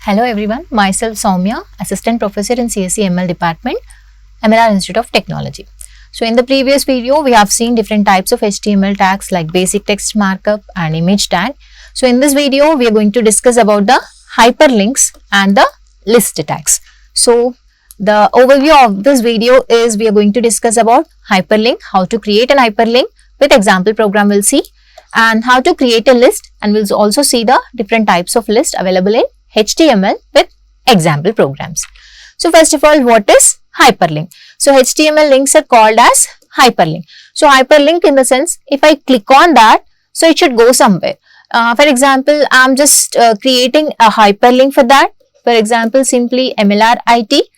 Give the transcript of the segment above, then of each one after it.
Hello everyone, myself Sowmya, Assistant Professor in CSE ML Department, MLR Institute of Technology. So in the previous video, we have seen different types of HTML tags like basic text markup and image tag. So in this video, we are going to discuss about the hyperlinks and the list tags. So the overview of this video is we are going to discuss about hyperlink, how to create an hyperlink with example program we'll see, and how to create a list, and we'll also see the different types of list available in HTML with example programs. So first of all, what is hyperlink? So HTML links are called as hyperlink. So hyperlink in the sense, if I click on that, so it should go somewhere. For example, I'm just creating a hyperlink for that. For example, simply MLR IT.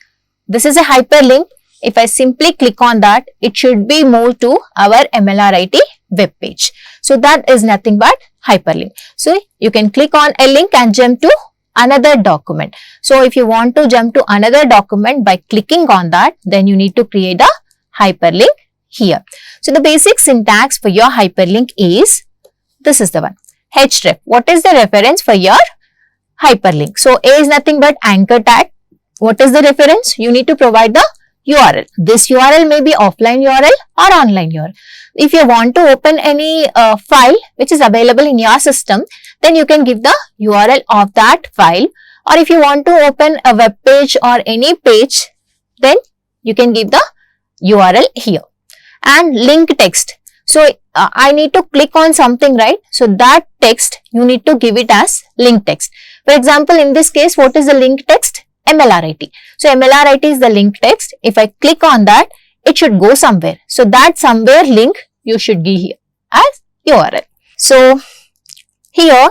This is a hyperlink. If I simply click on that, it should be moved to our MLR IT web page. So that is nothing but hyperlink. So you can click on a link and jump to another document. So if you want to jump to another document by clicking on that, then you need to create a hyperlink here. So the basic syntax for your hyperlink is, this is the one, href. What is the reference for your hyperlink? So A is nothing but anchor tag. What is the reference? You need to provide the URL. This URL may be offline URL or online URL. If you want to open any file which is available in your system, then you can give the URL of that file. Or if you want to open a web page or any page, then you can give the URL here. And link text. So I need to click on something, right? So that text you need to give it as link text. For example, in this case, what is the link text? MLR IT. So MLR IT is the link text. If I click on that, it should go somewhere. So that somewhere link you should give here as URL. So here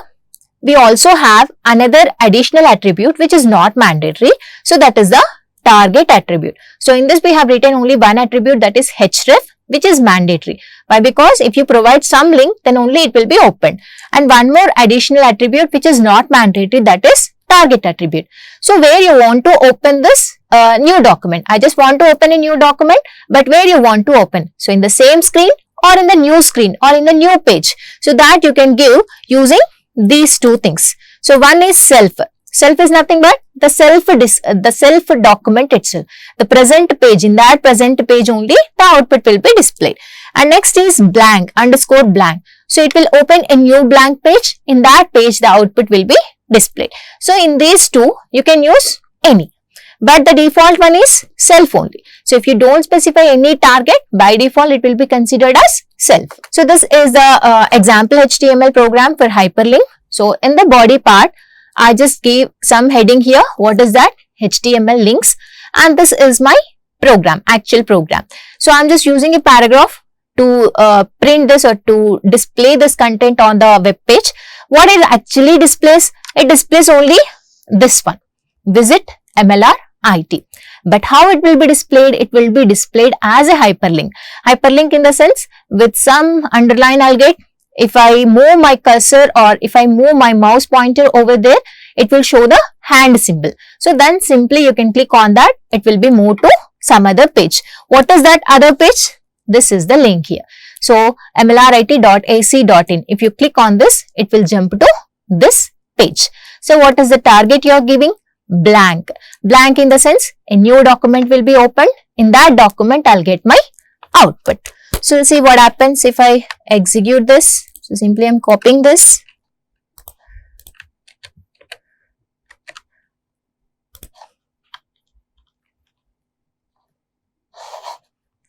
we also have another additional attribute which is not mandatory. So that is the target attribute. So in this we have written only one attribute, that is href, which is mandatory. Why? Because if you provide some link, then only it will be opened. And one more additional attribute which is not mandatory, that is target attribute. So where you want to open this new document, I just want to open a new document, but where you want to open? So in the same screen or in the new screen or in the new page. So that you can give using these two things. So one is self. Self is nothing but the self document itself. The present page, in that present page only the output will be displayed. And next is blank, underscore blank. So it will open a new blank page. In that page the output will be displayed. So in these two you can use any. But the default one is self only. So if you don't specify any target, by default it will be considered as self. So this is the example HTML program for hyperlink. So in the body part, I just gave some heading here. What is that? HTML links. And this is my program, actual program. So I'm just using a paragraph to print this or to display this content on the web page. What it actually displays? It displays only this one, visit MLR IT. But how it will be displayed? It will be displayed as a hyperlink. Hyperlink in the sense, with some underline I'll get. If I move my cursor or if I move my mouse pointer over there, it will show the hand symbol. So then simply you can click on that. It will be moved to some other page. What is that other page? This is the link here. So mlrit.ac.in. If you click on this, it will jump to this page. So what is the target you are giving? Blank. Blank in the sense, a new document will be opened. In that document, I'll get my output. So we'll see what happens if I execute this. So simply I'm copying this.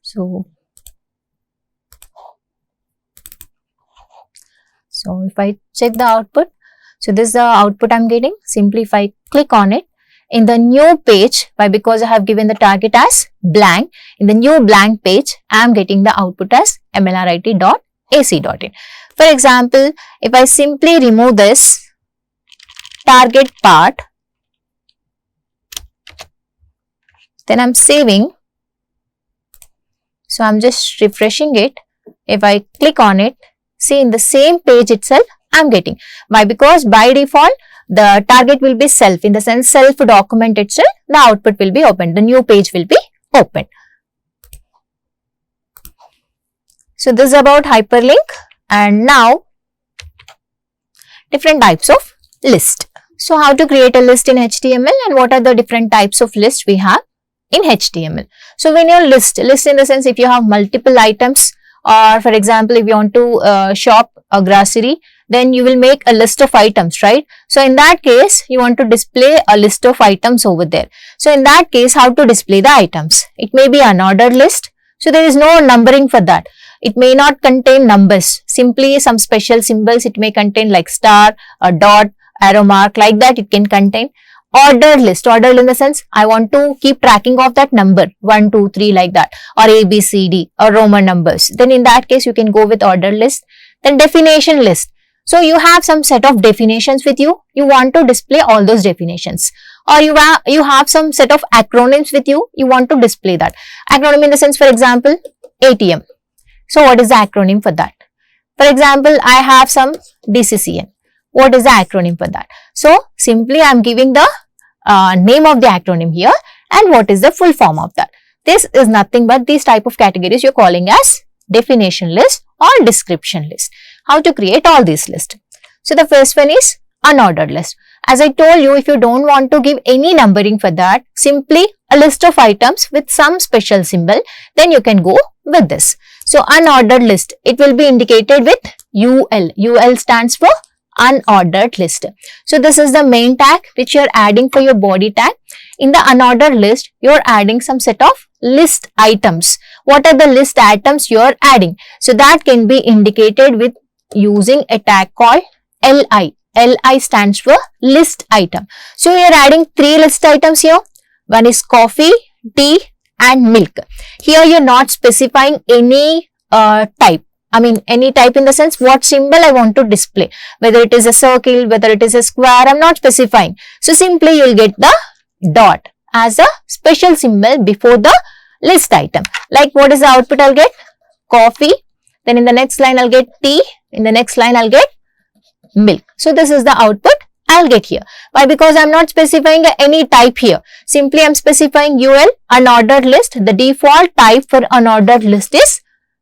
So if I check the output, so this is the output I'm getting. Simply if I click on it, in the new page, why? Because I have given the target as blank. In the new blank page, I am getting the output as mlrit.ac.in. For example, if I simply remove this target part, then I'm saving. So I'm just refreshing it. If I click on it, see in the same page itself, I'm getting. Why? Because by default, the target will be self, in the sense self document itself, the output will be opened, the new page will be opened. So this is about hyperlink. And now different types of list. So how to create a list in HTML and what are the different types of lists we have in HTML. So when you list in the sense if you have multiple items, or for example if you want to shop a grocery, then you will make a list of items, right? So in that case you want to display a list of items over there. So in that case, how to display the items? It may be unordered list, so there is no numbering for that. It may not contain numbers, simply some special symbols. It may contain like star, a dot, arrow mark, like that it can contain. Ordered list in the sense I want to keep tracking of that number 1, 2, 3 like that, or A, B, C, D or Roman numbers. Then in that case you can go with ordered list. Then definition list. So you have some set of definitions with you. You want to display all those definitions. Or you have some set of acronyms with you. You want to display that. Acronym in the sense, for example, ATM. So what is the acronym for that? For example, I have some DCCN. What is the acronym for that? So simply I am giving the name of the acronym here and what is the full form of that. This is nothing but these type of categories you are calling as definition list or description list. How to create all these lists? So the first one is unordered list. As I told you, if you don't want to give any numbering for that, simply a list of items with some special symbol, then you can go with this. So unordered list, it will be indicated with UL. UL stands for unordered list. So this is the main tag which you are adding for your body tag. In the unordered list, you are adding some set of list items. What are the list items you are adding? So that can be indicated with using a tag called LI. LI stands for list item. So you are adding 3 list items here. One is coffee, tea and milk. Here you are not specifying any type. I mean any type in the sense what symbol I want to display. Whether it is a circle, whether it is a square, I am not specifying. So simply you will get the dot as a special symbol before the list item. Like what is the output I will get? Coffee. Then in the next line I will get tea. In the next line I will get milk. So this is the output I will get here. Why? Because I am not specifying any type here. Simply I am specifying UL, unordered list. The default type for unordered list is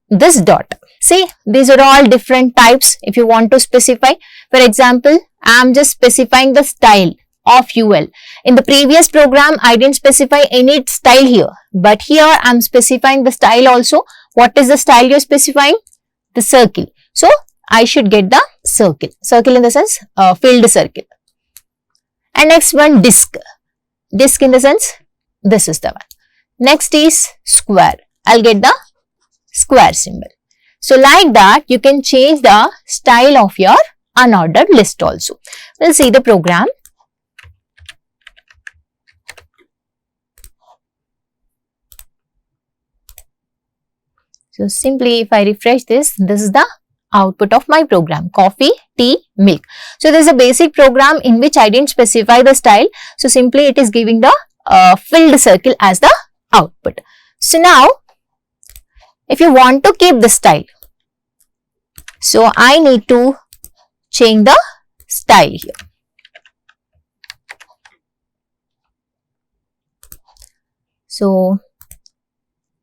this dot. See, these are all different types if you want to specify. For example, I am just specifying the style of UL. In the previous program, I didn't specify any style here. But here I am specifying the style also. What is the style you are specifying? The circle. So I should get the circle. Circle in the sense filled circle. And next one, disk. Disk in the sense this is the one. Next is square. I'll get the square symbol. So like that you can change the style of your unordered list also. We'll see the program. So simply if I refresh this, this is the output of my program, coffee, tea, milk. So this is a basic program in which I didn't specify the style. So simply it is giving the filled circle as the output. So now if you want to keep the style, so I need to change the style here. So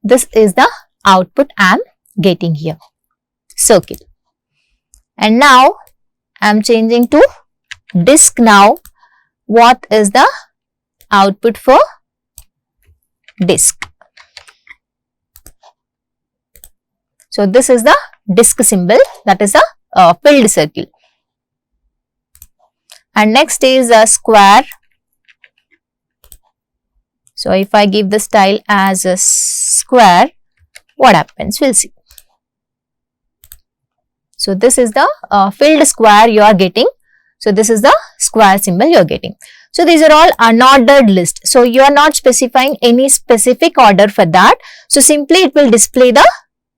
this is the output I am getting here, circle. And now I am changing to disk. Now what is the output for disk? So this is the disk symbol, that is a filled circle. And next is a square. So if I give the style as a square, what happens? We'll see. So this is the filled square you are getting. So this is the square symbol you are getting. So these are all unordered list. So you are not specifying any specific order for that. So simply it will display the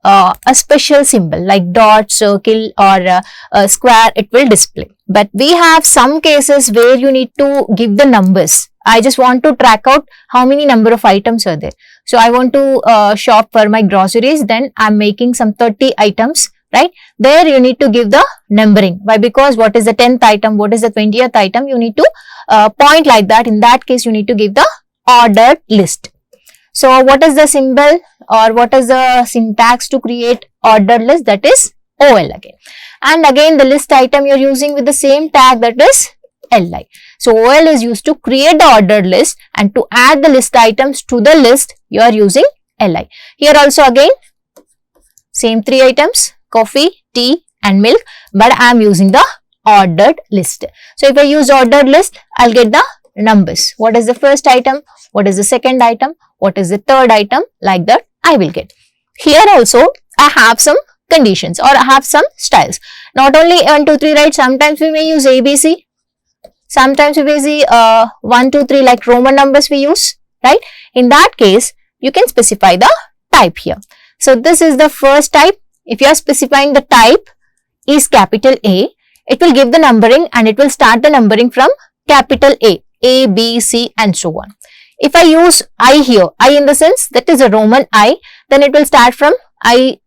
a special symbol like dot, circle or a square, it will display. But we have some cases where you need to give the numbers. I just want to track out how many number of items are there. So I want to shop for my groceries, then I am making some 30 items, right? There you need to give the numbering. Why? Because what is the 10th item, what is the 20th item, you need to point like that. In that case, you need to give the ordered list. So what is the symbol or what is the syntax to create ordered list? That is OL again. And again the list item you are using with the same tag, that is LI. So OL is used to create the ordered list, and to add the list items to the list, you are using LI. Here also again, same 3 items, coffee, tea and milk, but I am using the ordered list. So if I use ordered list, I'll get the numbers. What is the first item? What is the second item? What is the third item? Like that I will get. Here also I have some conditions, or I have some styles. Not only 1, 2, 3, right? Sometimes we may use ABC. Sometimes we may use 1, 2, 3 like Roman numbers we use, right? In that case, you can specify the type here. So this is the first type. If you are specifying the type is capital A, it will give the numbering and it will start the numbering from capital A, B, C and so on. If I use I here, I in the sense that is a Roman I, then it will start from I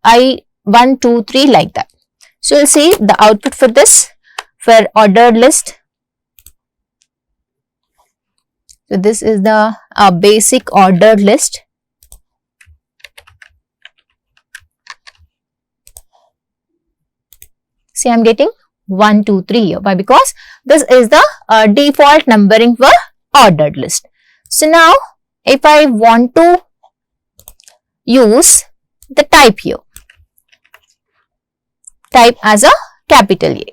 1, 2, 3 like that. So you'll see the output for this, for ordered list. So this is the basic ordered list. See, I am getting 1, 2, 3 here. Why? Because this is the default numbering for ordered list. So now, if I want to use the type here, type as a capital A.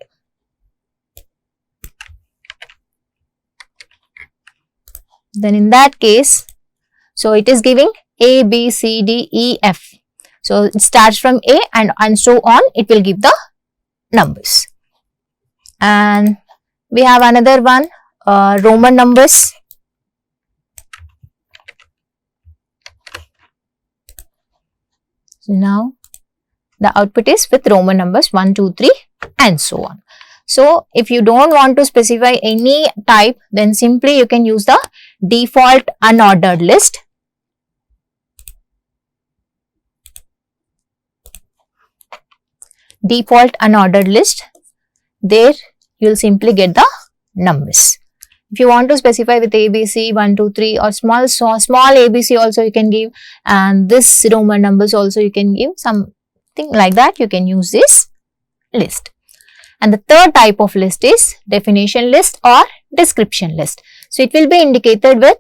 Then in that case, so it is giving A, B, C, D, E, F. So it starts from A and so on, it will give the numbers. And we have another one, Roman numbers. So now the output is with Roman numbers 1, 2, 3 and so on. So if you don't want to specify any type, then simply you can use the default unordered list. Default unordered list. There you will simply get the numbers. If you want to specify with ABC 1, 2, 3 or small ABC also you can give, and this Roman numbers also you can give, something like that you can use this list. And the third type of list is definition list or description list. So it will be indicated with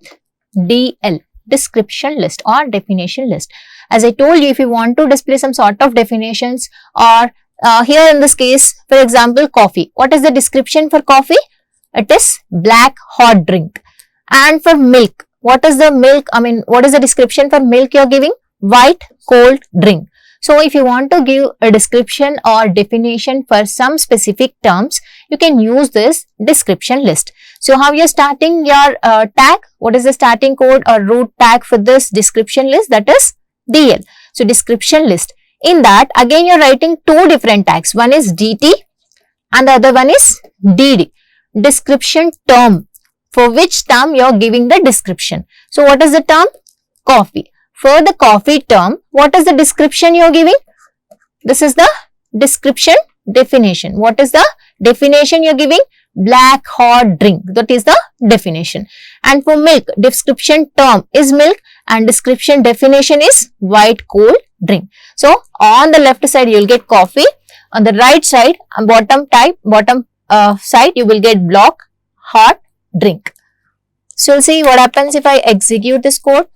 DL, description list or definition list. As I told you, if you want to display some sort of definitions, or here in this case, for example, coffee. What is the description for coffee? It is black hot drink. And for milk, what is the milk? I mean, what is the description for milk you are giving? White cold drink. So if you want to give a description or definition for some specific terms, you can use this description list. So how you are starting your tag? What is the starting code or root tag for this description list? That is DL. So description list. In that, again you are writing two different tags. One is DT and the other one is DD. Description term. For which term you are giving the description. So what is the term? Coffee. For the coffee term, what is the description you are giving? This is the description definition. What is the definition you are giving? Black hot drink. That is the definition. And for milk, description term is milk and description definition is white cold drink. So on the left side you will get coffee. On the right side, bottom side you will get block hot drink. So you'll see what happens if I execute this code.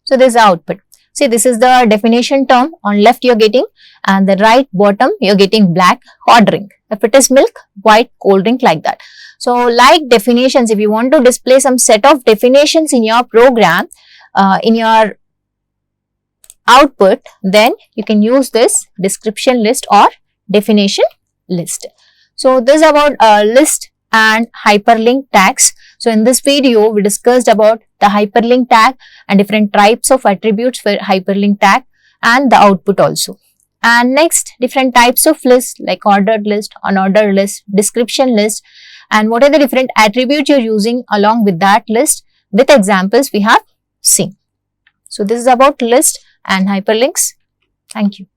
So this is the output. See, this is the definition term. On left you are getting, and the right bottom you are getting black hot drink. If it is milk, white cold drink, like that. So like definitions, if you want to display some set of definitions in your program, in your output, then you can use this description list or definition list. So this is about list and hyperlink tags. So in this video, we discussed about the hyperlink tag and different types of attributes for hyperlink tag and the output also. And next, different types of lists like ordered list, unordered list, description list, and what are the different attributes you're using along with that list with examples we have seen. So this is about list and hyperlinks. Thank you.